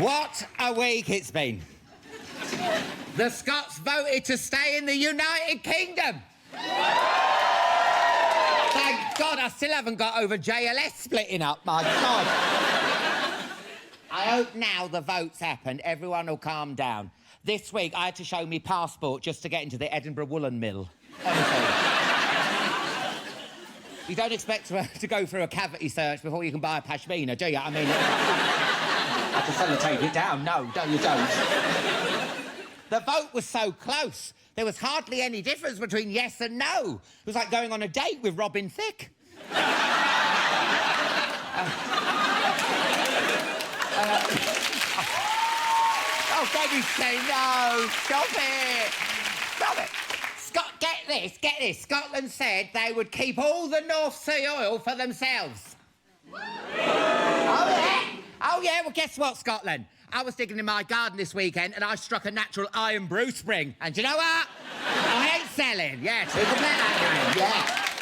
What a week it's been. The Scots voted to stay in the United Kingdom. Thank God I still haven't got over JLS splitting up, my God. I hope now the vote's happened, everyone will calm down. This week, I had to show me passport just to get into the Edinburgh Woolen Mill. Honestly. You don't expect to go through a cavity search before you can buy a pashmina, do you? I mean... I have to sellotape it down. No, you don't. The vote was so close. There was hardly any difference between yes and no. It was like going on a date with Robin Thicke. Oh, Debbie, say no. Stop it. Stop it. Get this. Scotland said they would keep all the North Sea oil for themselves. Oh, yeah? Well, guess what, Scotland? I was digging in my garden this weekend and I struck a natural iron brew spring. And do you know what? I ain't selling. Yeah, who can play that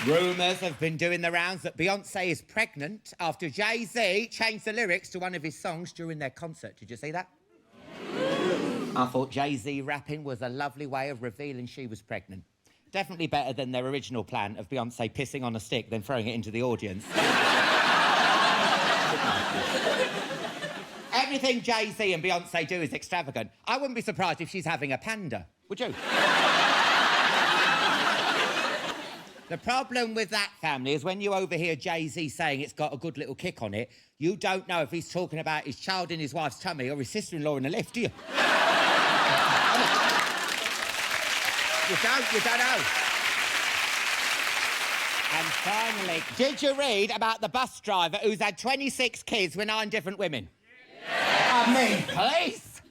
game? Yeah. Rumours have been doing the rounds that Beyoncé is pregnant after Jay-Z changed the lyrics to one of his songs during their concert. Did you see that? I thought Jay-Z rapping was a lovely way of revealing she was pregnant. Definitely better than their original plan of Beyoncé pissing on a stick then throwing it into the audience. Everything Jay-Z and Beyoncé do is extravagant. I wouldn't be surprised if she's having a panda, would you? The problem with that, family, is when you overhear Jay-Z saying it's got a good little kick on it, you don't know if he's talking about his child in his wife's tummy or his sister-in-law in the lift, do you? You don't know. And finally, did you read about the bus driver who's had 26 kids with 9 different women? Yes. I mean, please.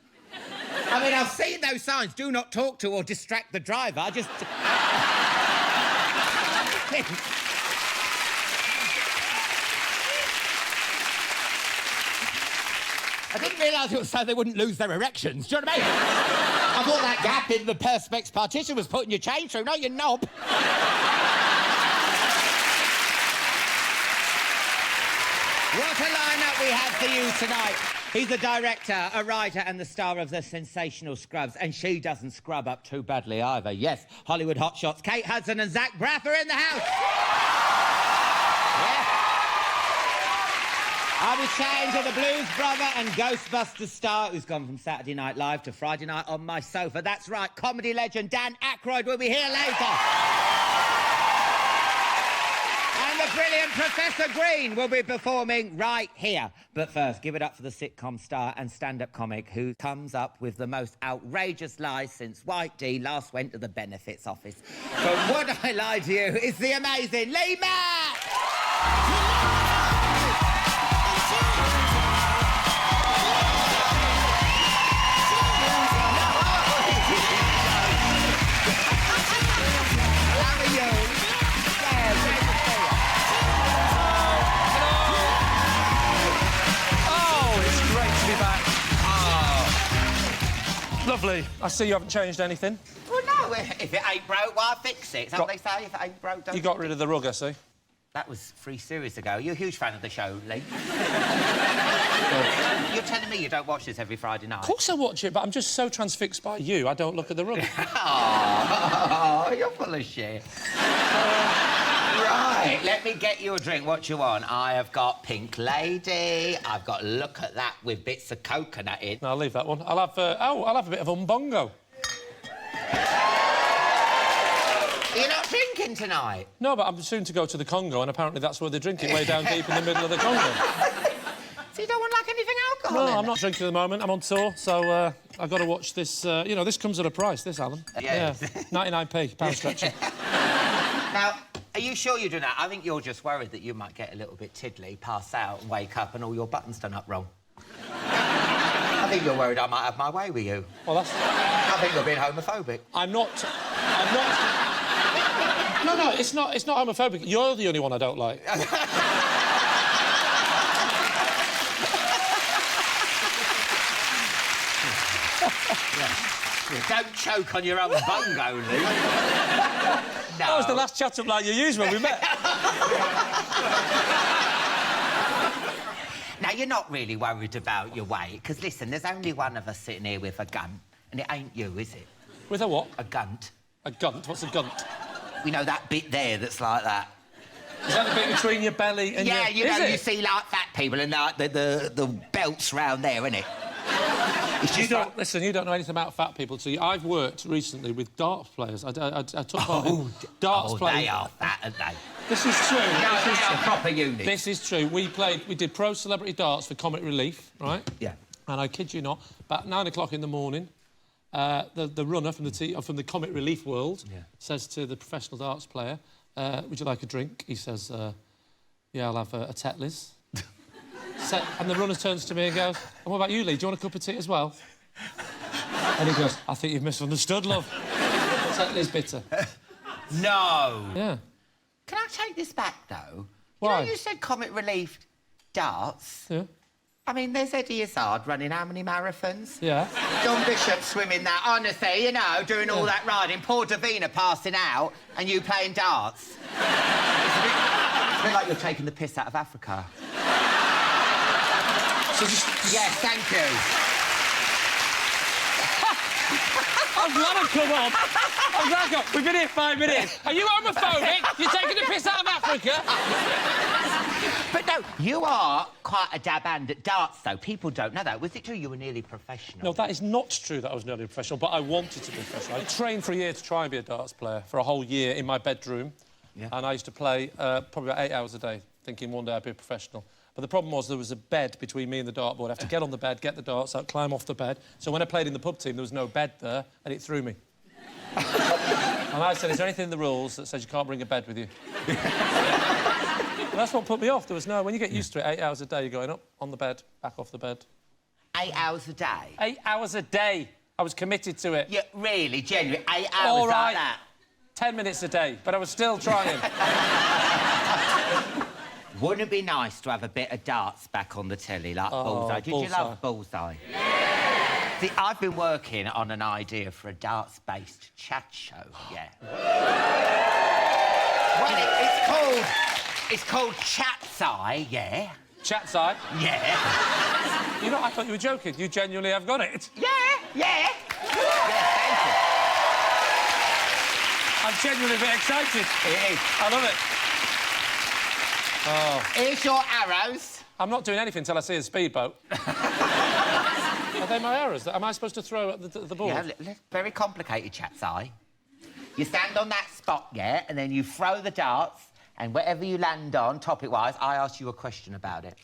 I mean, I've seen those signs, do not talk to or distract the driver. I just... I didn't realise it was so they wouldn't lose their erections. Do you know what I mean? I thought that gap in the Perspex partition was putting your chain through, not your knob. What a lineup we have for you tonight. He's a director, a writer and the star of the sensational Scrubs, and she doesn't scrub up too badly either. Yes, Hollywood hotshots Kate Hudson and Zach Braff are in the house. Yeah. I'll be chatting to the Blues Brother and Ghostbusters star who's gone from Saturday Night Live to Friday Night on my sofa. That's right, comedy legend Dan Aykroyd will be here later. And the brilliant Professor Green will be performing right here. But first, give it up for the sitcom star and stand-up comic who comes up with the most outrageous lies since White D last went to the benefits office. But would I lie to you, it's the amazing Lee Mack! Lovely. I see you haven't changed anything. Well, no, if it ain't broke, why fix it? Is that what they say? If it ain't broke, don't... You got rid of the rug, I see. That was 3 series ago. You're a huge fan of the show, Lee. You're telling me you don't watch this every Friday night? Of course I watch it, but I'm just so transfixed by you, I don't look at the rug. Oh, you're full of shit. Right, let me get you a drink. What you want? I have got Pink Lady. I've got Look at That with bits of coconut in. No, I'll leave that one. I'll have a bit of umbongo. You're not drinking tonight? No, but I'm soon to go to the Congo, and apparently that's where they drink it, way down deep in the middle of the Congo. So you don't want, like, anything alcohol? No, I'm not drinking at the moment. I'm on tour, so I've got to watch this. You know, this comes at a price, this, Alan. Yeah. 99p, pound stretcher. Now, are you sure you're doing that? I think you're just worried that you might get a little bit tiddly, pass out and wake up and all your buttons done up wrong. I think you're worried I might have my way with you. Well, that's... I think you're being homophobic. I'm not... No, it's not homophobic. You're the only one I don't like. Don't choke on your own bongo, Lee. No. That was the last chat-up line you used when we met. Now, you're not really worried about your weight, because, listen, there's only one of us sitting here with a gun, and it ain't you, is it? With a what? A gunt. A gunt? What's a gunt? You know, that bit there that's like that. Is that the bit between your belly and yeah, your... you know, you see, like, fat people and, like, the belts round there, innit? You don't... Listen, you don't know anything about fat people, so I've worked recently with darts players. I took part in darts players. They are fat, aren't they? This is true. No, they are proper units. This is true. We did pro celebrity darts for Comic Relief, right? Yeah. And I kid you not, about 9 o'clock in the morning, the runner from the Comic Relief world says to the professional darts player, would you like a drink? He says, yeah, I'll have a Tetley's. And the runner turns to me and goes, and what about you, Lee? Do you want a cup of tea as well? And he goes, I think you've misunderstood, love. Tetley's bitter. No. Yeah. Can I take this back, though? Why? You know, you said Comic Relief darts. Yeah. I mean, there's Eddie Izzard running how many marathons? Yeah. John Bishop swimming that, honestly, you know, doing all that riding. Poor Davina passing out and you playing darts. It's a bit like you're taking the piss out of Africa. So just... Yes, thank you. I'm glad I've come on. I'm glad I've come. We've been here 5 minutes. Are you homophobic? You're taking the piss out of Africa? But no, you are quite a dab hand at darts, though. People don't know that. Was it true you were nearly professional? No, that is not true that I was nearly professional, but I wanted to be professional. I trained for a year to try and be a darts player, for a whole year in my bedroom. Yeah. And I used to play probably about 8 hours a day, thinking one day I'd be a professional. But the problem was there was a bed between me and the dartboard. I'd have to get on the bed, get the darts out, climb off the bed. So when I played in the pub team, there was no bed there, and it threw me. And I said, is there anything in the rules that says you can't bring a bed with you? And that's what put me off. There was no... When you get used to it, 8 hours a day, you're going up, on the bed, back off the bed. 8 hours a day? 8 hours a day. I was committed to it. Yeah, really, genuinely, 8 hours All right. like that? 10 minutes a day, but I was still trying. Wouldn't it be nice to have a bit of darts back on the telly, like Bullseye? Did you love Bullseye? Yeah! See, I've been working on an idea for a darts-based chat show, yeah. Well, it's called Chatseye, yeah. Chatseye? Yeah. You know, I thought you were joking. You genuinely have got it. Yeah, yeah. Yeah, thank you. I'm genuinely a bit excited. It is. I love it. Oh. Here's your arrows. I'm not doing anything until I see a speedboat. Are they my arrows? Am I supposed to throw at the ball? Yeah, very complicated, Chatseye. You stand on that spot, yeah, and then you throw the darts, and whatever you land on, topic-wise, I ask you a question about it.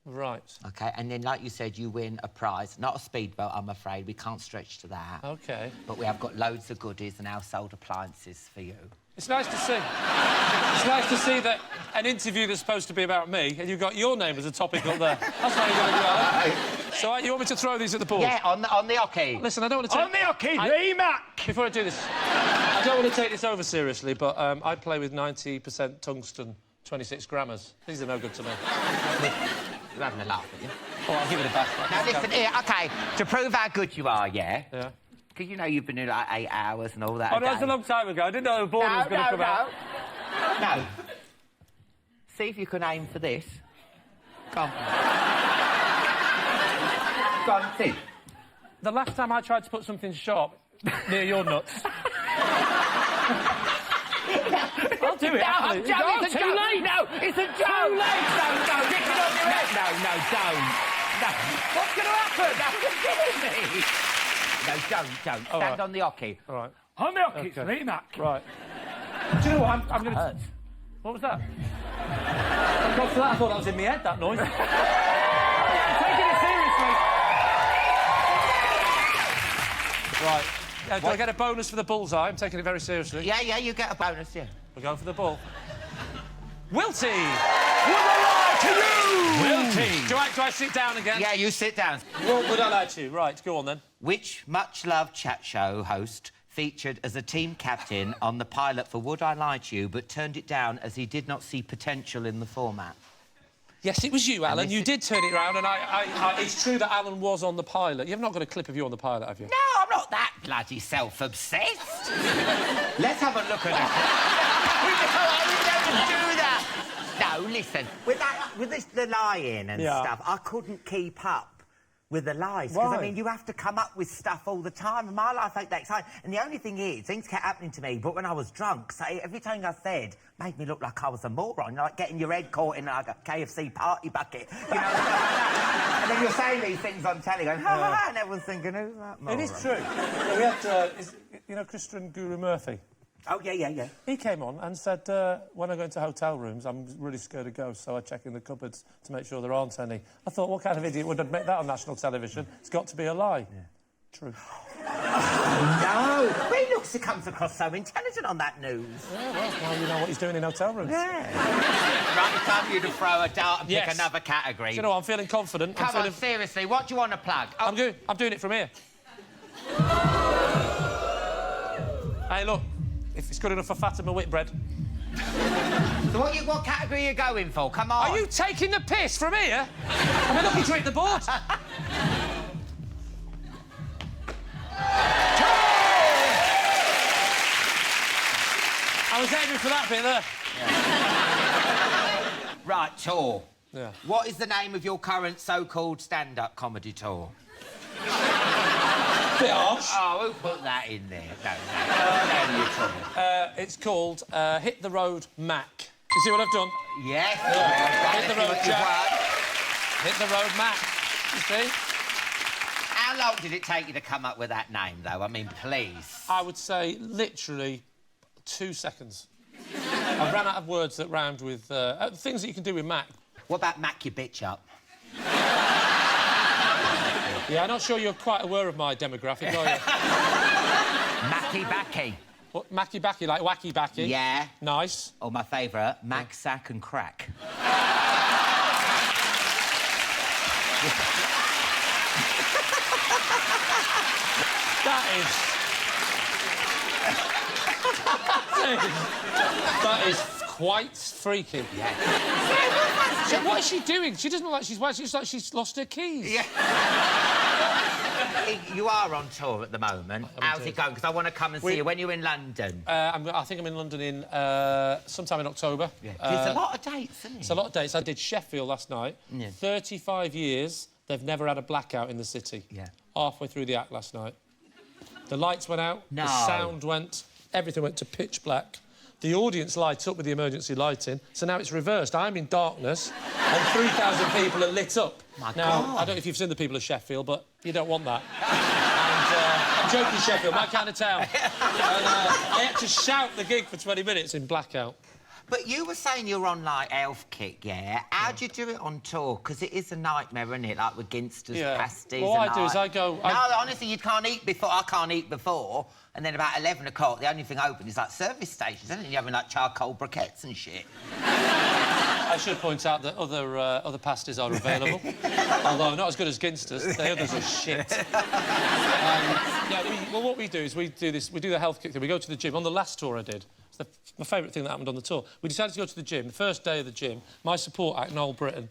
Right. OK, and then, like you said, you win a prize. Not a speedboat, I'm afraid. We can't stretch to that. OK. But we have got loads of goodies and household appliances for you. It's nice to see. It's nice to see that an interview that's supposed to be about me, and you've got your name as a topic up there. That's very good of you. So, you want me to throw these at the board? Yeah, on the hockey. Listen, I don't want to take... On the hockey, Lee Mack! Before I do this, I don't want to take this over seriously, but I play with 90% tungsten, 26 grammars. These are no good to me. You're having a laugh, aren't you? Oh, I'll give it a bash. Now, listen here, OK, to prove how good you are, yeah? Yeah. Because, you know, you've been doing, like, 8 hours and all that. Oh, no, that's a long time ago. I didn't know the board was going to come out. No. See if you can aim for this. Go on. Go on, see. The last time I tried to put something sharp near your nuts... I'll do it, I'm joking, it's too late! No, it's a joke! Too late! No, get it on your head! No, don't. No. What's going to happen? That's kidding me! No, don't. Stand on the hockey. All right. On the hockey, it's Lee Mack. Right. Do you know what? I'm going to... What was that? I got to that. I thought that was in my head, that noise. I'm taking it seriously. Right. Do I get a bonus for the bullseye? I'm taking it very seriously. Yeah, you get a bonus, yeah. We're going for the ball. Wilty! Would I lie to you? Wilty! Do I sit down again? Yeah, you sit down. What would I lie to? Right, go on then. Which much-loved chat show host featured as a team captain on the pilot for Would I Lie to You, but turned it down as he did not see potential in the format? Yes, it was you, Alan. You did turn it round, and it's true that Alan was on the pilot. You've not got a clip of you on the pilot, have you? No, I'm not that bloody self-obsessed. Let's have a look at it. We never do that. No, listen. With the lying and stuff, I couldn't keep up with the lies. Because, I mean, you have to come up with stuff all the time, and my life ain't that exciting. And the only thing is, things kept happening to me, but when I was drunk, so every time I said, made me look like I was a moron, like getting your head caught in like a KFC party bucket, you know, stuff like that. And then you're saying these things on telly, going, ha ha ha, and everyone's thinking, who's that moron? It is true. Yeah, we had, you know, Christian Guru Murphy? Oh, yeah. He came on and said, when I go into hotel rooms, I'm really scared of ghosts, so I check in the cupboards to make sure there aren't any. I thought, what kind of idiot would admit that on national television? It's got to be a lie. Yeah. True. No! But he comes across so intelligent on that news. Yeah, well, now you know what he's doing in hotel rooms. Yeah. Right, it's time for you to throw a dart and pick another category. Do you know what? I'm feeling confident. Come on, seriously, what do you want to plug? Oh. I'm doing it from here. Hey, look. If it's good enough for Fatima Whitbread. So what category are you going for? Come on. Are you taking the piss from here? I mean, look, you hit the board. I was aiming for that bit there. Yeah. Right, tour. Yeah. What is the name of your current so-called stand-up comedy tour? Bit harsh. Oh, who put that in there? No. It's called Hit the Road Mack. You see what I've done? Yes. Yeah. Hit the road, Jack. Hit the road Mack. You see? How long did it take you to come up with that name, though? I mean, please. I would say literally 2 seconds. I ran out of words that rhymed with things that you can do with Mac. What about Mac your bitch up? Yeah, I'm not sure you're quite aware of my demographic, are you? Macky Backy. What, Macky Backy, like Wacky Backy? Yeah. Nice. Oh, my favourite, Mac, Sack and Crack. That is quite freaky. Yeah. So what is she doing? She doesn't look like she's wet. She's like she's lost her keys. Yeah. You are on tour at the moment. How's it going? Because I want to come and see you when you're in London. I think I'm in London in sometime in October. Yeah. There's a lot of dates, isn't it? It's a lot of dates. I did Sheffield last night. Yeah. 35 years, they've never had a blackout in the city. Yeah. Halfway through the act last night. The lights went out, no. the sound went, everything went to pitch black. The audience lights up with the emergency lighting, so now it's reversed. I'm in darkness, and 3,000 people are lit up. My now, God. I don't know if you've seen the people of Sheffield, but you don't want that. And I'm joking, Sheffield, my kind of town. And I had to shout the gig for 20 minutes in blackout. But you were saying you're on, like, Elf Kick, yeah? How do you do it on tour? Because it is a nightmare, isn't it? Like, with Ginsters, pasties Well, what and I do is I go... No, honestly, you can't eat before. I can't eat before. And then about 11 o'clock, the only thing open is, like, service stations, isn't it? You're having, like, charcoal briquettes and shit. I should point out that other pasties are available. Although not as good as Ginsters. The others are shit. Well, what we do is we do the health kick thing. We go to the gym. On the last tour I did, it's my favourite thing that happened on the tour. We decided to go to the gym. The first day of the gym, my support act, Noel Britton,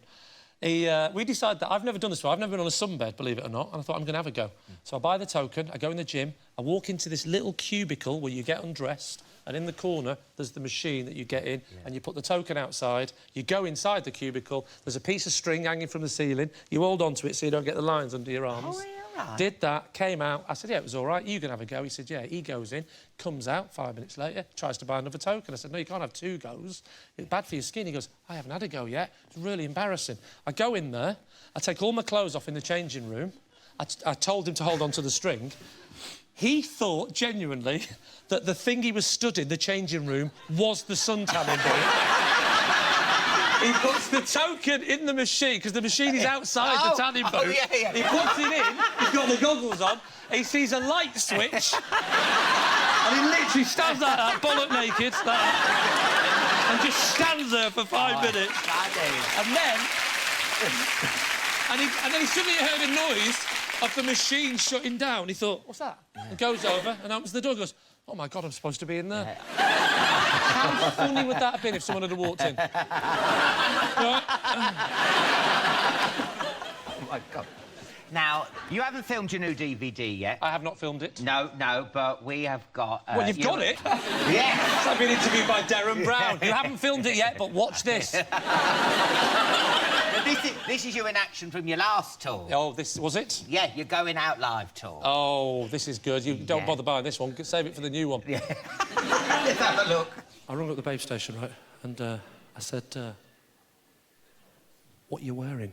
we decided that I've never done this before. I've never been on a sunbed, believe it or not, and I thought I'm going to have a go. So I buy the token, I go in the gym, I walk into this little cubicle where you get undressed, and in the corner there's the machine that you get in, and you put the token outside, you go inside the cubicle, there's a piece of string hanging from the ceiling, you hold on to it so you don't get the lines under your arms. Oh, yeah, right. Did that, came out, I said, yeah, it was all right, you can have a go. He said, yeah. He goes in, comes out 5 minutes later, tries to buy another token. I said, no, you can't have 2 goes. It's bad for your skin. He goes, I haven't had a go yet. It's really embarrassing. I go in there, I take all my clothes off in the changing room. I told him to hold on to the string. He thought, genuinely, that the thing he was stood in, the changing room, was the sun tanning bit. He puts the token in the machine, because the machine is outside the tanning booth. Yeah. He puts it in, he's got the goggles on, he sees a light switch, and he literally stands like that, bollock naked, like that, and just stands there for 5 minutes. And then he suddenly heard a noise of the machine shutting down. He thought, what's that? And goes over and opens the door and goes, oh, my God, I'm supposed to be in there. How funny would that have been if someone had walked in? Right? Oh, my God. Now, you haven't filmed your new DVD yet. I have not filmed it. No, but we have got... Well, you've got it? Yeah. It's like being interviewed by Darren Brown. You haven't filmed it yet, but watch this. This is you in action from your last tour. Oh, this... Was it? Yeah, you're going out live tour. Oh, this is good. You don't bother buying this one. Save it for the new one. Yeah. Let's have a look. I rung up the babe station, right? And I said, what are you wearing?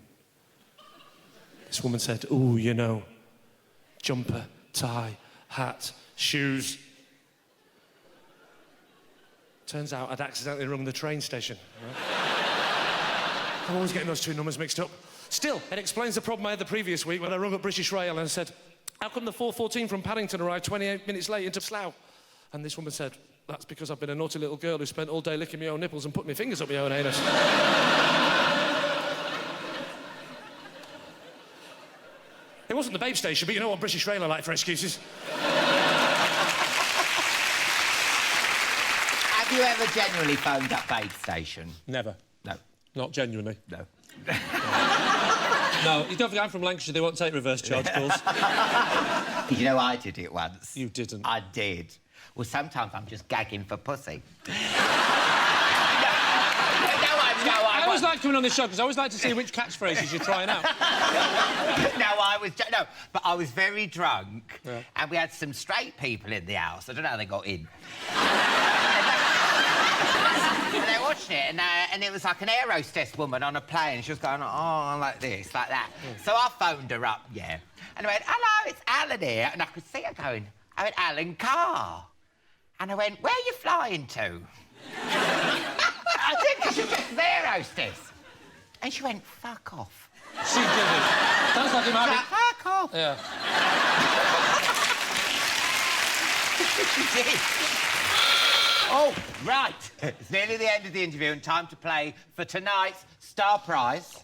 This woman said, ooh, you know, jumper, tie, hat, shoes. Turns out I'd accidentally rung the train station. Right? I'm always getting those two numbers mixed up. Still, it explains the problem I had the previous week when I rung up British Rail and said, how come the 414 from Paddington arrived 28 minutes late into Slough? And this woman said, that's because I've been a naughty little girl who spent all day licking my own nipples and putting my fingers up my own anus. It wasn't the babe station, but you know what British Rail are like for excuses. Have you ever genuinely phoned up babe station? Never. No. Not genuinely. No. No, you don't think I'm from Lancashire, they won't take reverse charge calls. You know, I did it once. You didn't? I did. Well, sometimes I'm just gagging for pussy. I always like coming on this show because I always like to see which catchphrases you're trying out. But I was very drunk, and we had some straight people in the house. I don't know how they got in. And they watched it, and it was like an air hostess woman on a plane. She was going, oh, like this, like that. So I phoned her up, and I went, hello, it's Alan here. And I could see her going, I went, Alan Carr. And I went, where are you flying to? I did, because she was just an air hostess. And she went, fuck off. She did it. Sounds like you might be... Fuck off. Yeah. She did. Oh, right. It's nearly the end of the interview and time to play for tonight's star prize.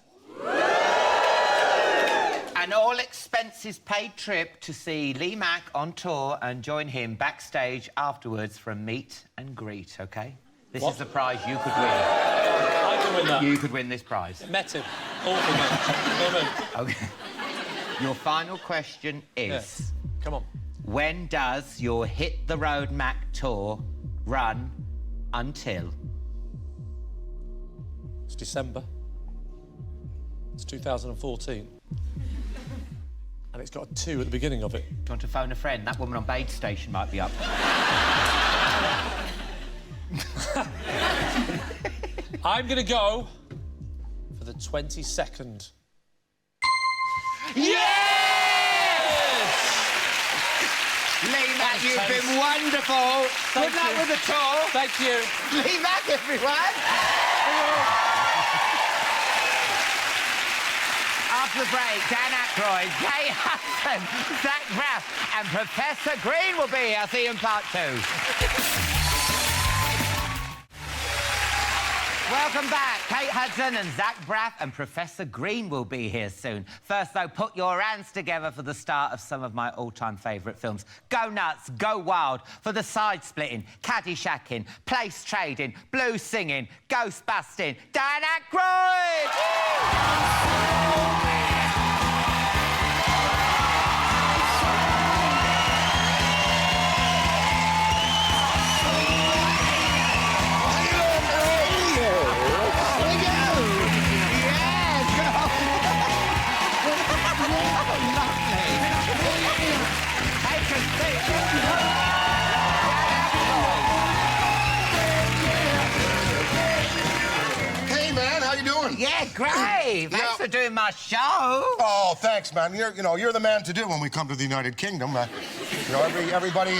An all-expenses-paid trip to see Lee Mack on tour and join him backstage afterwards for a meet and greet, OK? This is the prize you could win. I can win that. You could win this prize. Met him. Awful man. OK. Your final question is... Yeah. Come on. When does your Hit the Road Mac tour run until? It's December. It's 2014. And it's got a 2 at the beginning of it. Do you want to phone a friend? That woman on Bade Station might be up. I'm going to go for the 22nd. Yes! Lee Mack, you've been wonderful. Good luck with the tour. Thank you. Lee Mack, everyone. After the break, Dan Aykroyd, Hudson, Zach Braff and Professor Green will be here. I'll see you in part 2. Welcome back. Kate Hudson and Zach Braff and Professor Green will be here soon. First, though, put your hands together for the start of some of my all-time favourite films. Go nuts, go wild for the side-splitting, caddy-shacking, place trading, blues singing, ghost busting, Dan Aykroyd! Yeah, great. Thanks for doing my show. Oh, thanks, man. You're the man to do when we come to the United Kingdom. Everybody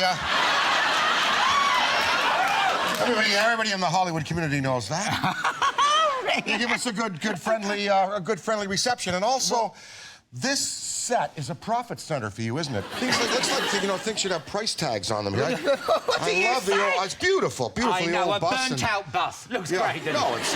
in the Hollywood community knows that. You give us a good friendly reception, and also, this set is a profit center for you, isn't it? Things should have price tags on them, right? I love it's beautiful, I know, old a bus. burnt-out bus. Looks great, doesn't No, it?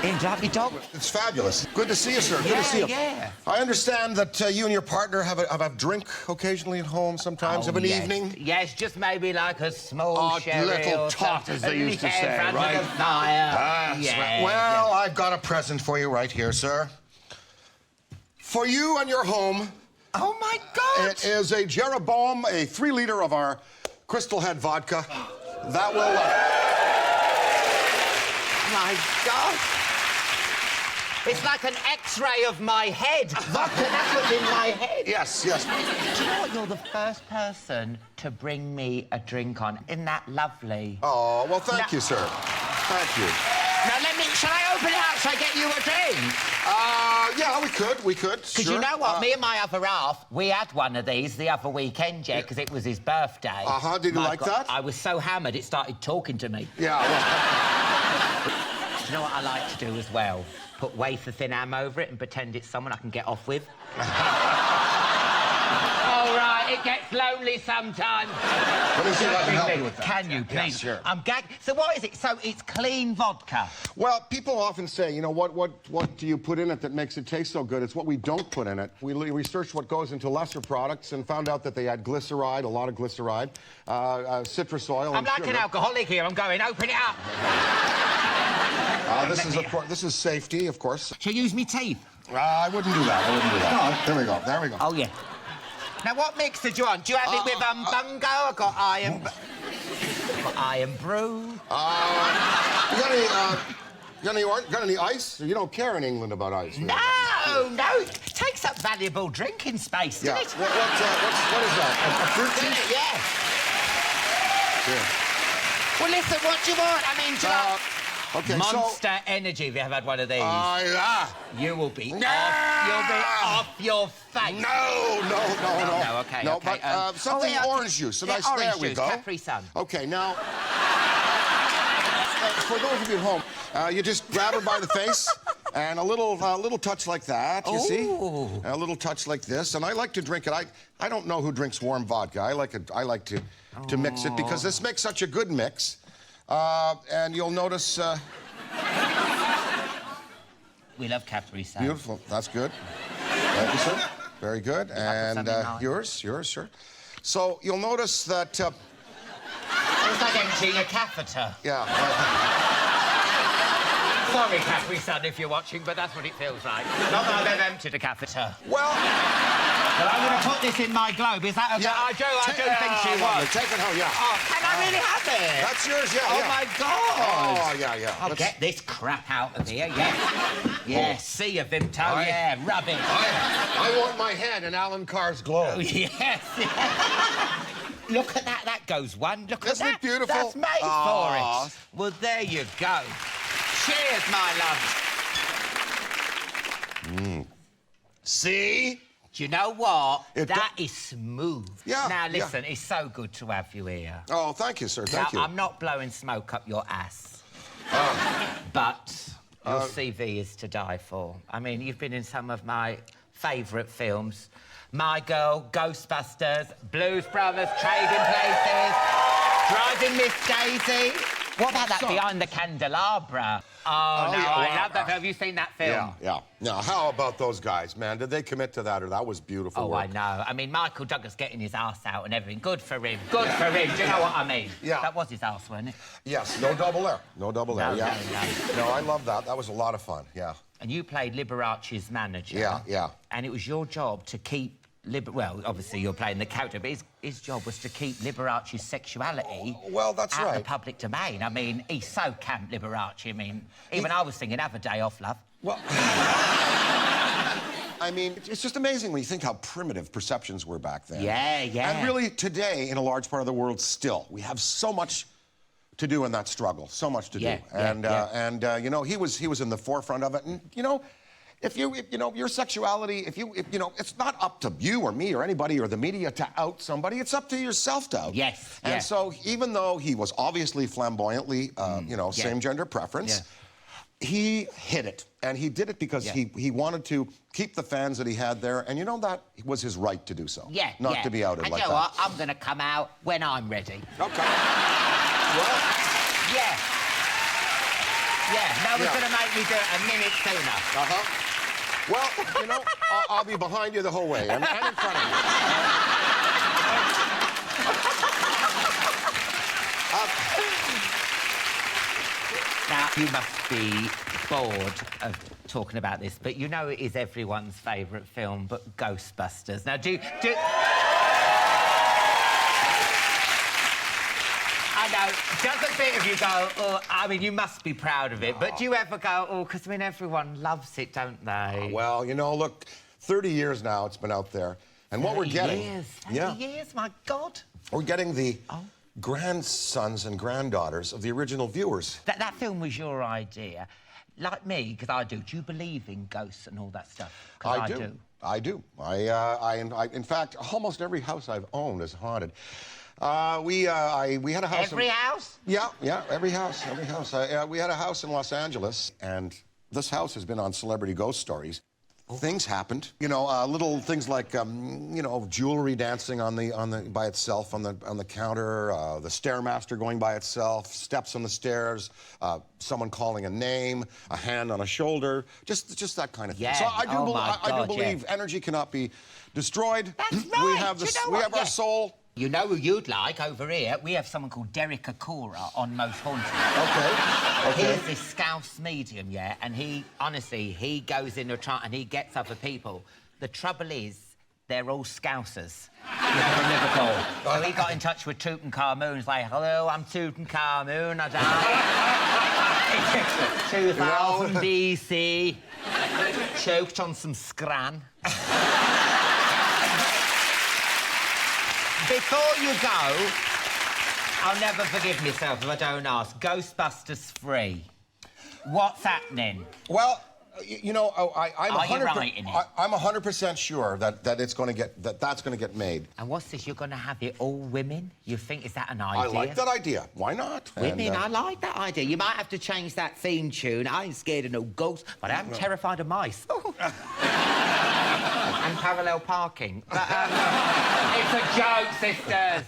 In Lovely Dog. It's fabulous. Good to see you, sir. Good to see you. Yeah. I understand that you and your partner have a drink occasionally at home sometimes of an evening. Yes, just maybe like a small sherry little or tot, as they used to say, in front right? of the fire. That's right. Well, I've got a present for you right here, sir. For you and your home, Oh, my God! It is a Jeroboam, a 3-liter of our Crystal Head vodka. That will... My God! It's like an X-ray of my head. Vodka, that was in my head. Yes, yes. Do you know what? You're the first person to bring me a drink on. Isn't that lovely? Oh, well, thank you, sir. Thank you. Now, shall I open it up so I get you a drink? Yeah, we could. Because you know what? Me and my other half, we had one of these the other weekend, yeah, because it was his birthday. Uh-huh, did you like that? I was so hammered, it started talking to me. Yeah, well... Do you know what I like to do as well? Put wafer thin ham over it and pretend it's someone I can get off with. All right, it gets lonely sometimes. Let me see if I can help you with that. Can you, please? Yes, sure. I'm gagged. So what is it? So it's clean vodka? Well, people often say, you know, what do you put in it that makes it taste so good? It's what we don't put in it. We researched what goes into lesser products and found out that they add glyceride, a lot of glyceride, citrus oil, I'm like sugar. an alcoholic here. I'm going, open it up. This is safety, of course. Shall I use me teeth? I wouldn't do that. There we go. There we go. Oh, yeah. Now, what mixer do you want? Do you have it with bungo? I've got iron... got iron brew. Got any ice? You don't care in England about ice. Really. No. It takes up valuable drinking space, doesn't it? What is that? A fruit juice? Yeah. Yeah. Well, listen, what do you want? I mean, do you like... Okay, Monster Energy, if you ever had one of these. You will be off your face. No, okay. No, but something orange juice. Orange there we juice, go. Capri Sun. Okay, now, for those of you at home, you just grab her by the face and a little touch like that, you see? A little touch like this, and I like to drink it. I don't know who drinks warm vodka. I like to mix it because this makes such a good mix. And you'll notice... We love Capri Sun. Beautiful. That's good. Thank you, sir. Very good. And yours, sir. So you'll notice that... It's like emptying a catheter. Yeah. Sorry, Capri Sun, if you're watching, but that's what it feels like. Not that I've ever emptied a catheter. Well... But I'm going to put this in my globe. Is that okay? Yeah, I do think she was. Take it home, yeah. Oh, can I really have it? That's yours, yeah. Oh, my God. Oh, yeah. I'll get this crap out of here, yeah. Yeah, see you, Vimto, yeah, rub it. I want my head in Alan Carr's globe. Oh, yes. Look at that. That goes one. Look at that. Isn't it beautiful? That's made for it. Well, there you go. Cheers, my love. See? Do you know what? That is smooth. Yeah. Now, listen, it's so good to have you here. Oh, thank you, sir. Thank you. I'm not blowing smoke up your ass. But your CV is to die for. I mean, you've been in some of my favourite films. My Girl, Ghostbusters, Blues Brothers, Trading Places, Driving Miss Daisy. What about that Behind the Candelabra? I love that film. Have you seen that film? Yeah. Now, how about those guys, man? Did they commit to that, or that was beautiful work? I know. I mean, Michael Douglas getting his arse out and everything. Good for him. Good for him. Do you know what I mean? Yeah. That was his arse, wasn't it? Yes, no double air. No double air, No, No, I love that. That was a lot of fun, yeah. And you played Liberace's manager. Yeah. And it was your job to keep... Well, obviously, you're playing the character, but his job was to keep Liberace's sexuality out the public domain. I mean, he's so camp, Liberace. I mean, even I was singing Have a Day Off, Love. Well... I mean, it's just amazing when you think how primitive perceptions were back then. Yeah. And really, today, in a large part of the world, still, we have so much to do in that struggle. So much to do. And you know, he was in the forefront of it. And, you know... If your sexuality, it's not up to you or me or anybody or the media to out somebody. It's up to yourself to out. Yes. And so even though he was obviously flamboyantly, same gender preference, he hid it. And he did it because he wanted to keep the fans that he had there. And you know, that was his right to do so. Not to be outed like that. And you know what? I'm going to come out when I'm ready. Okay. Well... Yeah, no one's going to make me do it a minute sooner. Well, you know, I'll be behind you the whole way and in front of you. Now, you must be bored of talking about this, but you know it is everyone's favourite film, but Ghostbusters. Now, I know, does a bit of you go, oh, I mean, you must be proud of it, but do you ever go, oh, because, I mean, everyone loves it, don't they? Well, you know, look, 30 years now it's been out there, and what we're getting... 30 years, my God. We're getting the grandsons and granddaughters of the original viewers. That film was your idea. Like me, because I do. Do you believe in ghosts and all that stuff? I do. I do. In fact, almost every house I've owned is haunted. We had a house... Every house? Yeah, every house. We had a house in Los Angeles, and this house has been on Celebrity Ghost Stories. Things happened, you know, little things like, you know, jewelry dancing by itself on the counter, the Stairmaster going by itself, steps on the stairs, someone calling a name, a hand on a shoulder, just that kind of thing. Yeah. So I do believe yeah. energy cannot be destroyed. That's right. We have our soul. You know who you'd like over here? We have someone called Derek Akora on Most Haunted. Okay. He's this Scouse medium, yeah, and he goes in a trance and he gets other people. The trouble is, they're all Scousers. From Liverpool. So he got in touch with Tutankhamun. He's like, hello, I'm Tutankhamun. I died 2000 BC. Choked on some scran. Before you go, I'll never forgive myself if I don't ask. Ghostbusters 3. What's happening? Well, you know, I'm 100% sure that it's going to get that's going to get made. And what's this? You're going to have it all women? You think is that an idea? I like that idea. Why not? Women, I like that idea. You might have to change that theme tune. I ain't scared of no ghosts, but I am terrified of mice. And parallel parking. But, it's a joke, sisters.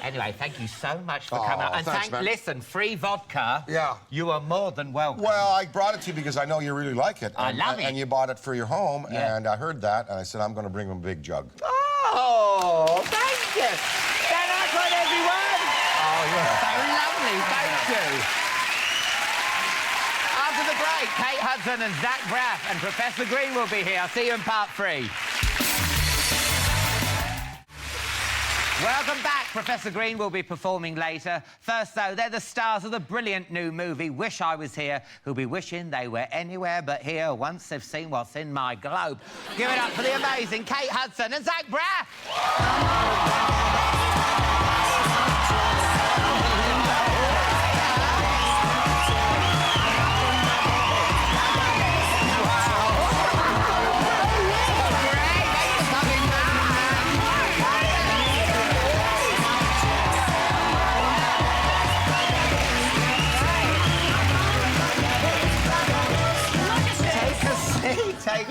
Anyway, thank you so much for coming out. And thanks, man. listen, free vodka. Yeah. You are more than welcome. Well, I brought it to you because I know you really like it. I love it. And you bought it for your home, Yeah. and I heard that, and I said, I'm going to bring him a big jug. Oh, thank you. Dan Aykroyd, everyone. Oh, yeah. So lovely, thank you. After the break, Kate Hudson and Zach Braff and Professor Green will be here. I'll see you in part 3. Welcome back. Professor Green will be performing later. First, though, they're the stars of the brilliant new movie Wish I Was Here, who'll be wishing they were anywhere but here once they've seen what's in my globe. Give it up for the amazing Kate Hudson and Zach Braff.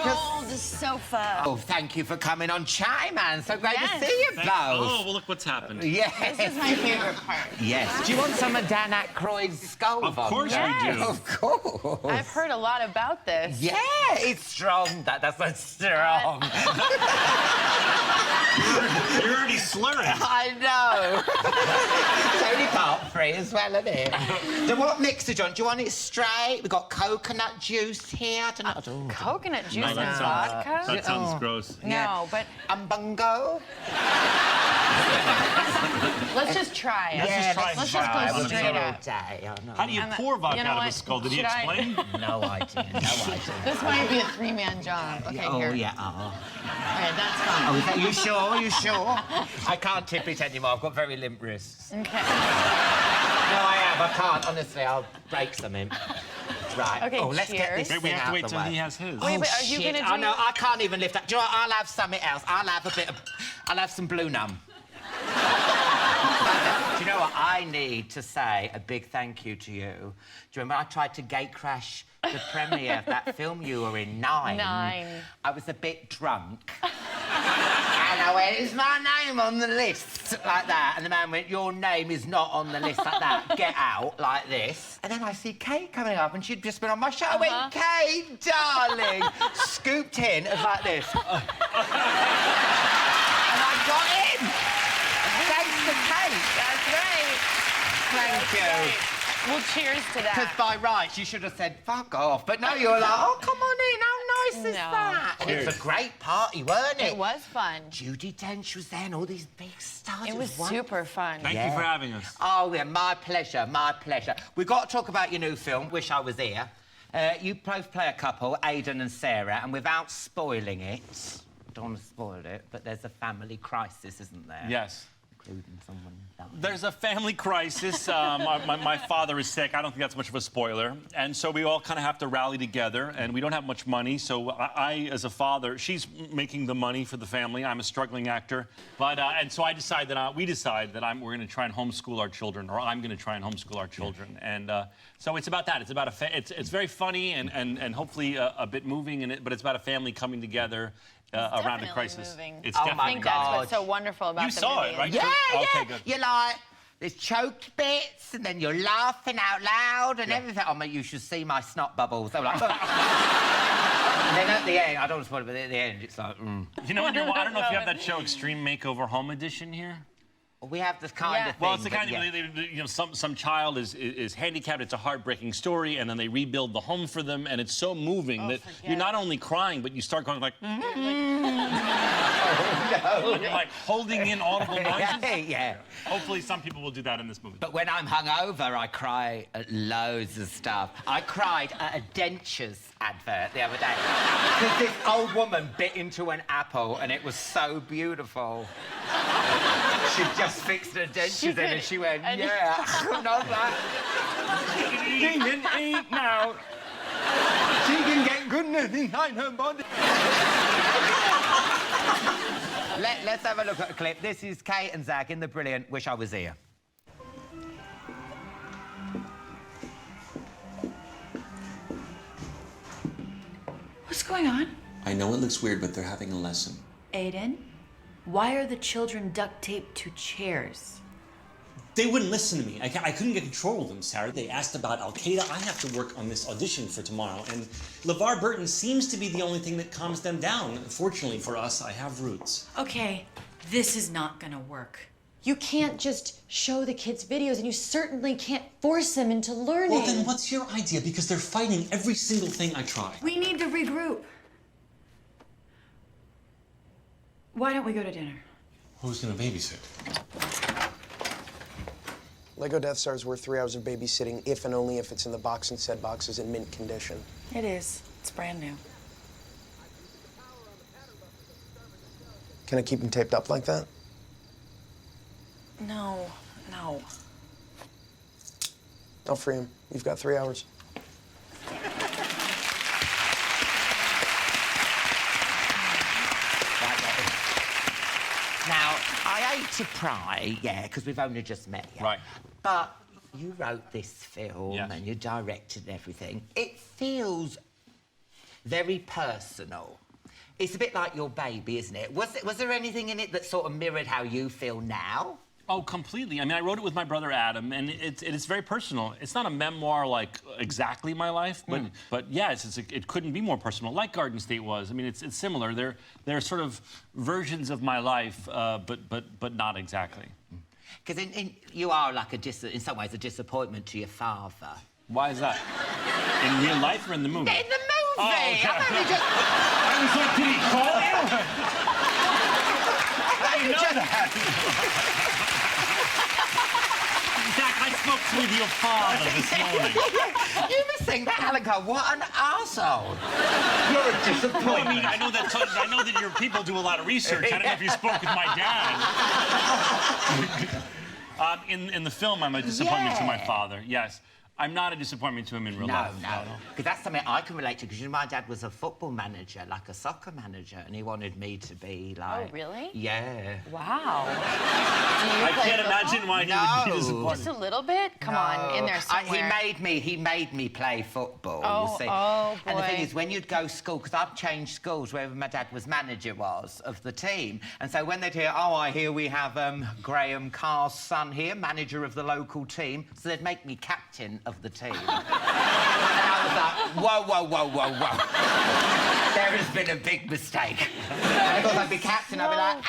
Gold sofa. Oh, thank you for coming on Chatty Man. So great Yes. to see you both. Oh, well, look what's happened. Yes. This is my favorite part. Yes. Do you want some of Dan Aykroyd's skull Of course vodka? we do. Of course. I've heard a lot about this. Yeah, it's strong. That's not strong. You're already slurring. I know. It's only part 3 as well, isn't it? So what mixer, John? Do you want it straight? We've got coconut juice here. I don't know. Coconut juice and that vodka? That sounds gross. No, but Umbungo? let's just try it. Let's just go straight up. How do you pour vodka you know out of a what? skull? Did he Should I- explain? No idea. This might be a 3-man job. Okay, Oh, here. yeah. All right, that's fine. Oh, is that, you sure? Are you sure? I can't tip it anymore. I've got very limp wrists. Okay. No, I have. I can't. Honestly, I'll break something. Right. Okay, oh, let's get this cheers. Wait, we thing have to out wait the till way. he has his. Wait, but are you Shit. gonna Oh, do... no, I can't even lift that. Do you know what? I'll have something else. I'll have a bit of... I'll have some Blue Numb. Do you know what? I need to say a big thank you to you. Do you remember I tried to gate crash the premiere of that film you were in, 9? 9. I was a bit drunk. And I went, is my name on the list? Like that. And the man went, your name is not on the list like that. Get out, like this. And then I see Kate coming up and she'd just been on my show. I went, Kate, darling. Scooped in as like this. And I got in. Thanks to Kate. That's right. Thank you. Well, cheers to Because that. by rights, you should have said, fuck off. But no, you were like, oh, come on in. How nice is No. that? And it was a great party, weren't it? It was fun. Judi Dench was there and all these big stars. It was wonderful. super fun. Thank you for having us. Oh, yeah, my pleasure, my pleasure. We've got to talk about your new film, Wish I Was Here. You both play a couple, Aidan and Sarah, and without spoiling it, I don't want to spoil it, but there's a family crisis, isn't there? Yes. Including someone dying. There's a family crisis. My father is sick. I don't think that's much of a spoiler. And so we all kind of have to rally together, and we don't have much money. So I as a father, she's making the money for the family. I'm a struggling actor. But, and so we decide that we're going to try and homeschool our children, or I'm going to try and homeschool our children. And so it's about that. It's about it's very funny and hopefully a bit moving, but it's about a family coming together around a crisis. Moving. It's Oh, definitely I think that's what's so wonderful about You the saw movie. it, right? Yeah, Okay, yeah. good. You're like, there's choked bits, and then you're laughing out loud and everything. Oh, mate, you should see my snot bubbles. They were like... And then at the end, I don't want to spoil it, but at the end, it's like... You know, I don't know if you have that show, Extreme Makeover Home Edition here. We have this kind of thing. Well, it's the but kind of, you know, some child is handicapped. It's a heartbreaking story, and then they rebuild the home for them, and it's so moving that you're not only crying, but you start going like, and you're like holding in audible noises. Yeah. Hopefully, some people will do that in this movie. But when I'm hungover, I cry at loads of stuff. I cried at a dentures advert the other day. Because this old woman bit into an apple, and it was so beautiful. She just fixed her dentures in, and she went, yeah. And I was like, she can eat now. She can get goodness inside her body. Let's have a look at a clip. This is Kate and Zach in the brilliant Wish I Was Here. What's going on? I know it looks weird, but they're having a lesson. Aiden, why are the children duct taped to chairs? They wouldn't listen to me. I couldn't get control of them, Sarah. They asked about Al-Qaeda. I have to work on this audition for tomorrow, and LeVar Burton seems to be the only thing that calms them down. Fortunately for us, I have roots. Okay, this is not gonna work. You can't just show the kids videos, and you certainly can't force them into learning. Well, then what's your idea? Because they're fighting every single thing I try. We need to regroup. Why don't we go to dinner? Who's gonna babysit? Lego Death Star is worth 3 hours of babysitting if and only if it's in the box, and said box is in mint condition. It is. It's brand new. Can I keep him taped up like that? No. I'll free him. You've got 3 hours. Now, I hate to pry, yeah, because we've only just met yet. Right. But you wrote this film Yes. and you directed everything. It feels very personal. It's a bit like your baby, isn't it? Was there anything in it that sort of mirrored how you feel now? Oh, completely. I mean, I wrote it with my brother Adam, and it's very personal. It's not a memoir like exactly my life, but yeah, it couldn't be more personal, like Garden State was. I mean, it's similar. They're sort of versions of my life, but not exactly. Because you are like in some ways a disappointment to your father. Why is that? In real life or in the movie? In the movie! Oh, okay. I'm only just... I was like, did he call you? I didn't know that. Zach, I spoke with your father this morning. You must think that, Alan Carr, what an arsehole. You're a disappointment. Well, I mean, I know that your people do a lot of research. I don't know if you spoke with my dad. In the film, I'm a disappointment to my father, yes. I'm not a disappointment to him in real life. No. Because that's something I can relate to, because my dad was a football manager, like a soccer manager, and he wanted me to be like... Oh, really? Yeah. Wow. I can't imagine why he would be disappointed. Just a little bit? Come on, in there somewhere. He made me play football, you see. Oh, boy. And the thing is, when you'd go to school, because I've changed schools wherever my dad was manager of the team, and so when they'd hear, oh, I hear we have Graham Carr's son here, manager of the local team, so they'd make me captain of the team. And I was like, whoa. There has been a big mistake. And of course, I'd be captain, I'd be like,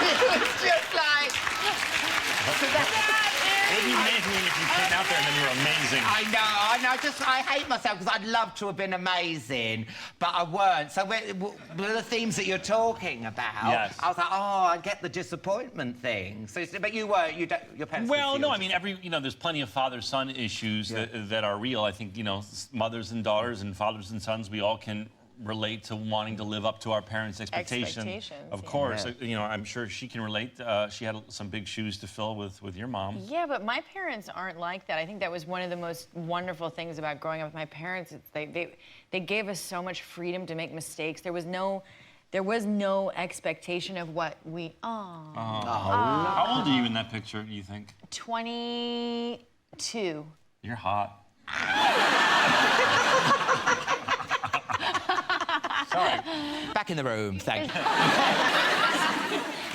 It was just like... It'd be amazing if you came out there and then you were amazing. I know. I hate myself because I'd love to have been amazing, but I weren't. So the themes that you're talking about, yes. I was like, oh, I get the disappointment thing. So, but you weren't. You don't. Your parents. Well, no. I mean, there's plenty of father-son issues that are real. I think mothers and daughters and fathers and sons, we all can relate to wanting to live up to our parents' expectations. Of course, I'm sure she can relate. She had some big shoes to fill with your mom. Yeah, but my parents aren't like that. I think that was one of the most wonderful things about growing up with my parents. They gave us so much freedom to make mistakes. There was no expectation of what we. How old are you in that picture, do you think? 22. You're hot. Sorry. Back in the room, thank you.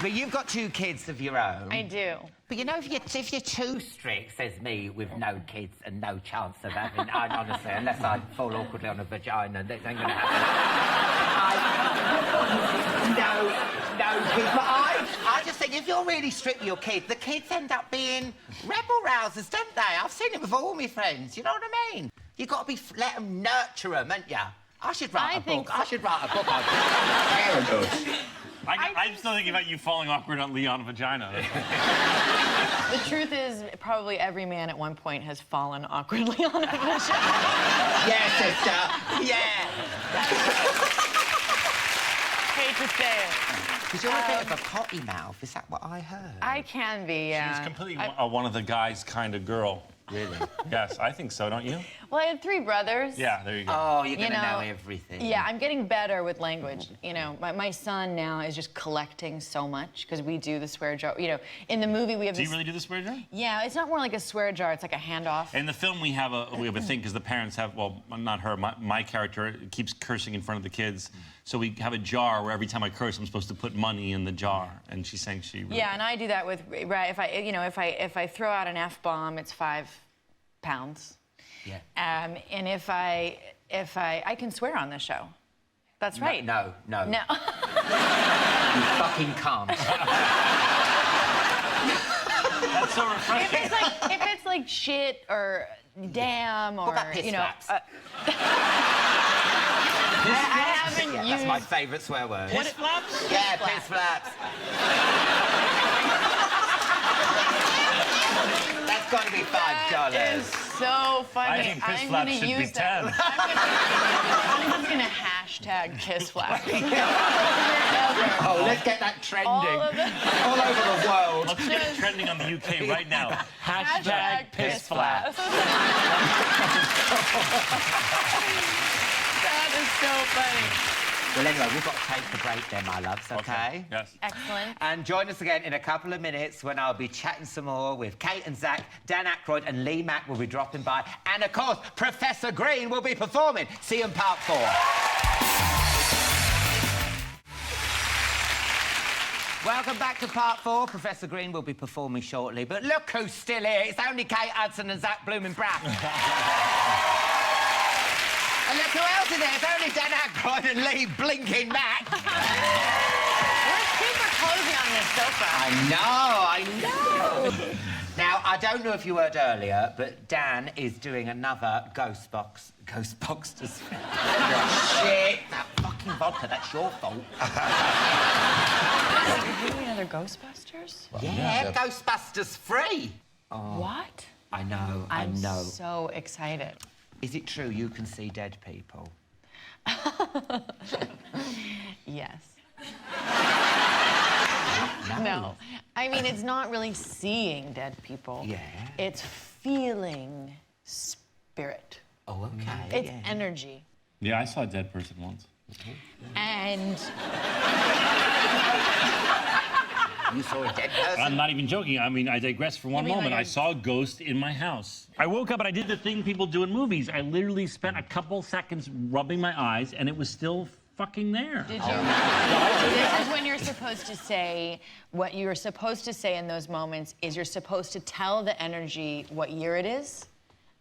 But you've got 2 kids of your own. I do. But if you're too strict, says me, with no kids and no chance of having, honestly, unless I fall awkwardly on a vagina, that ain't gonna happen. No kids. But I just think if you're really strict with your kids, the kids end up being rebel rousers, don't they? I've seen it with all my friends, you know what I mean? You've got to let them nurture them, haven't you? I should write a book. I should write a book on parenthood. I'm still thinking about you falling awkward on Leon vagina. The truth is, probably every man at one point has fallen awkwardly on a vagina. Yeah, sister. Yeah. Hate to say it. Because you're a bit of a potty mouth. Is that what I heard? I can be, yeah. She's completely one of the guys kind of girl. Really? Yes, I think so, don't you? Well, I had 3 brothers. Yeah, there you go. Oh, you're going to know everything. Yeah, I'm getting better with language. My son now is just collecting so much because we do the swear jar. In the movie we have Do you really do the swear jar? Yeah, it's not more like a swear jar. It's like a handoff. In the film, we have a thing because the parents have, well, not her, my character keeps cursing in front of the kids. So we have a jar where every time I curse, I'm supposed to put money in the jar. And she's saying she. Really yeah, and I do that with if I throw out an F-bomb, it's 5 pounds. Yeah. And if I can swear on this show. That's right. No. No. You fucking can't. That's so refreshing. If it's like shit or damn or what about piss flaps? I haven't used. That's my favourite swear word. Piss flaps? Yeah, piss flaps. That's got to be $5. That is so funny. I think piss flaps should be 10. I'm just gonna hashtag piss flaps. Oh, let's get that trending all over the world. Let's get it trending on the UK right now. Hashtag piss flaps. That is so funny. Well, anyway, we've got to take the break then, my loves, okay? Yes. Excellent. And join us again in a couple of minutes when I'll be chatting some more with Kate and Zach, Dan Aykroyd and Lee Mack will be dropping by. And, of course, Professor Green will be performing. See you in part 4. Welcome back to part 4. Professor Green will be performing shortly. But look who's still here. It's only Kate, Hudson and Zach Braff. And look who else is there. It's only Dan Aykroyd and Lee Blinking Mack. We're super cozy on this sofa. I know. Now, I don't know if you heard earlier, but Dan is doing another Ghostbusters. Shit, that fucking vodka, that's your fault. You're doing another Ghostbusters? Yeah, Ghostbusters 3. What? I know. I'm so excited. Is it true you can see dead people? Yes. No. I mean, it's not really seeing dead people. Yeah. It's feeling spirit. Oh, okay. It's energy. Yeah, I saw a dead person once. And... You saw a dead person? I'm not even joking. I mean, I digress for one moment. like I saw a ghost in my house. I woke up and I did the thing people do in movies. I literally spent a couple seconds rubbing my eyes, and it was still fucking there. Did you? This is when you're supposed to say, what you're supposed to say in those moments is you're supposed to tell the energy what year it is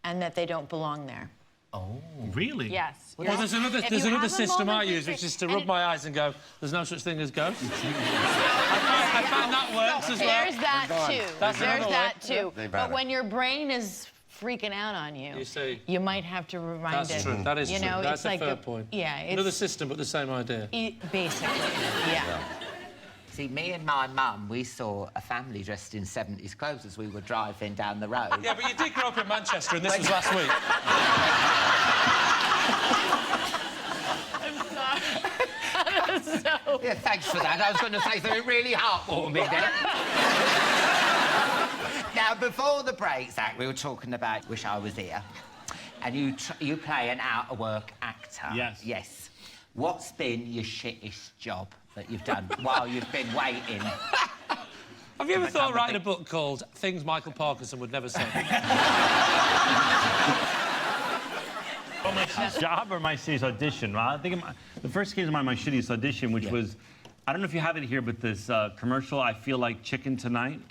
and that they don't belong there. Oh. Really? Yes. Well, there's another If you have a system I moment, use, which is to rub my eyes and go, there's no such thing as ghosts. I found that works as well. There's that too. That's There's another that way. too. But when your brain is freaking out on you, you might have to remind it. That's true. That is you true. know, That's it's a like fair point. Yeah. It's, Another system, but the same idea. Basically, yeah. See, me and my mum, we saw a family dressed in 70s clothes as we were driving down the road. Yeah, but you did grow up in Manchester, and this was last week. Yeah, thanks for that. I was going to say something really heartwarming there. Now, before the break, Zach, we were talking about Wish I Was Here. And you play an out-of-work actor. Yes. Yes. What's been your shittest job that you've done while you've been waiting? Have you ever thought of writing a book called Things Michael Parkinson Would Never Say? Oh, my job or my series audition? Well, I think the first came to mind, my shittiest audition, which was, I don't know if you have it here, but this commercial, I Feel Like Chicken Tonight.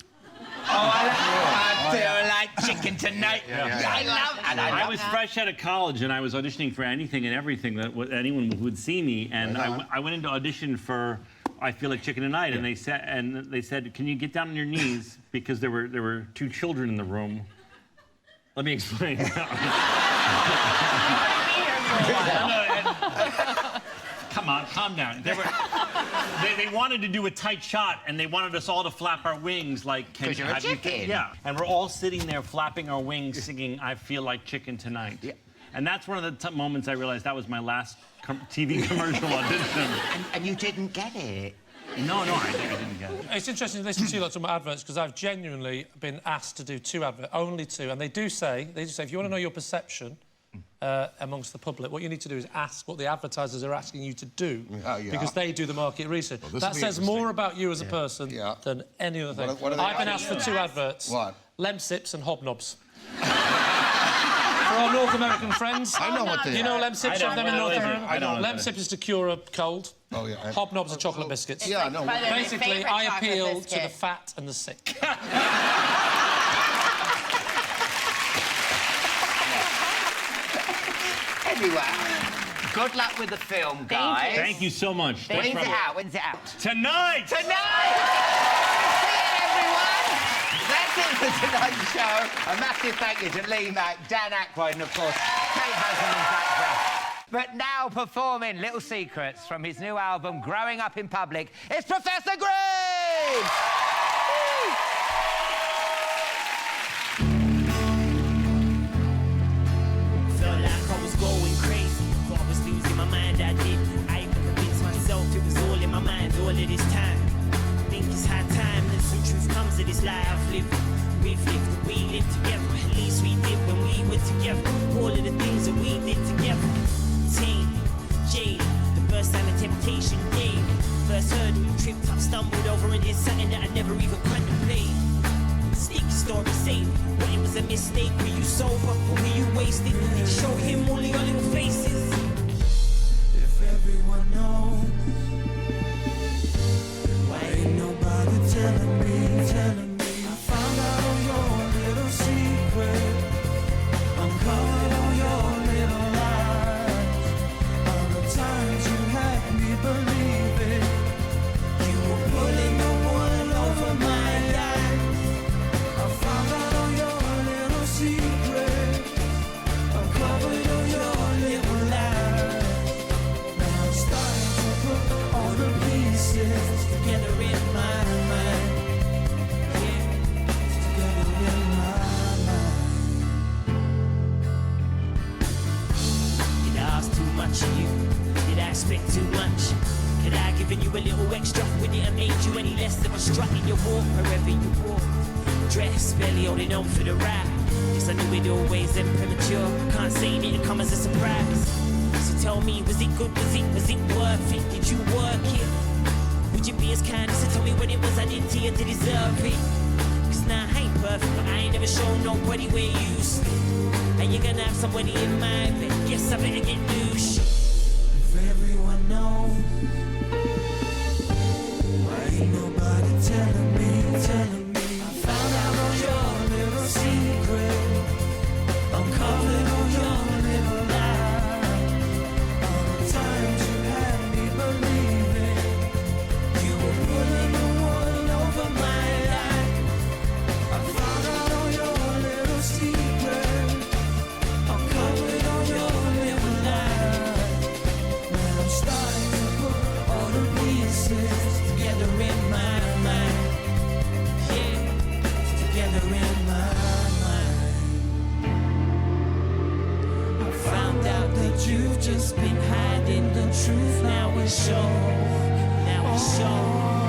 Oh, I feel like chicken tonight. I love it. I was fresh out of college, and I was auditioning for anything and everything that anyone would see me, and I went into audition for I Feel Like Chicken Tonight, and they said, can you get down on your knees, because there were 2 children in the room. Let me explain. Come on, calm down. They wanted to do a tight shot, and they wanted us all to flap our wings like... Because you're a chicken. Yeah, and we're all sitting there flapping our wings, singing I Feel Like Chicken Tonight. Yeah. And that's one of the moments I realized that was my last TV commercial audition. And you didn't get it? No, I didn't get it. It's interesting to listen to you lots of my adverts, because I've genuinely been asked to do 2 adverts, only 2, and they do say, if you want to know your perception amongst the public, what you need to do is ask what the advertisers are asking you to do, because they do the market research. Well, that says more about you as a person than any other thing. I've been asked for 2 adverts. What? Lemsips and hobnobs. For our North American friends. I know what they are. You know Lemsips? You have them in North America? I don't know. Lemsip is to cure a cold. Oh, yeah. Hobnobs are chocolate biscuits. Yeah, I know. Basically, I appeal to the fat and the sick. Anyway, good luck with the film, guys. Thank you so much. When's it out? When's it out? Tonight! Tonight! See you, everyone! That's it for tonight's show. A massive thank you to Lee Mack, Dan Aykroyd, and, of course, Kate Hudson and Zach Braff. But now performing Little Secrets from his new album, Growing Up in Public, it's Professor Graves! Felt like I was going crazy. Thought I was losing my mind, I did. I even convinced myself it was all in my mind all of this time. Think it's high time that some truth comes to this life I've lived. We've lived, we lived together. At least we did when we were together. All of the things that we did together. Team, Jade, the first time the temptation gave. First hurdle, tripped up, stumbled over and did something that I never even contemplated. Sticky story saved, but it was a mistake. Were you sober or were you wasted? Did show him all your little faces? If everyone knows, why ain't nobody telling me? I found out all your little secrets. Uncovered all your little lies. All the times you had me believing you were pulling the wool over my eyes. I found out all your little secrets. Uncovered all your little lies. Now I'm starting to put all the pieces together in my mind. Yeah, together in my mind. Did I ask too much of you? Did I expect too much? Could I have given you a little extra? Would it have made you any less of a strut in your walk wherever you walk? Dress, barely holding on for the ride. Guess I knew it always end premature. Can't say it didn't come as a surprise. So tell me, was it good? Was it worth it? Did you work it? Would you be as kind as to tell me what it was I did to you to deserve it? Cause now I ain't perfect, but I ain't never shown nobody where you sleep. And you're gonna have somebody in mind, but guess I better get new shit. If everyone knows, why ain't nobody telling me? I found out all your little secrets. Uncovered all your little lies. So, now it's so.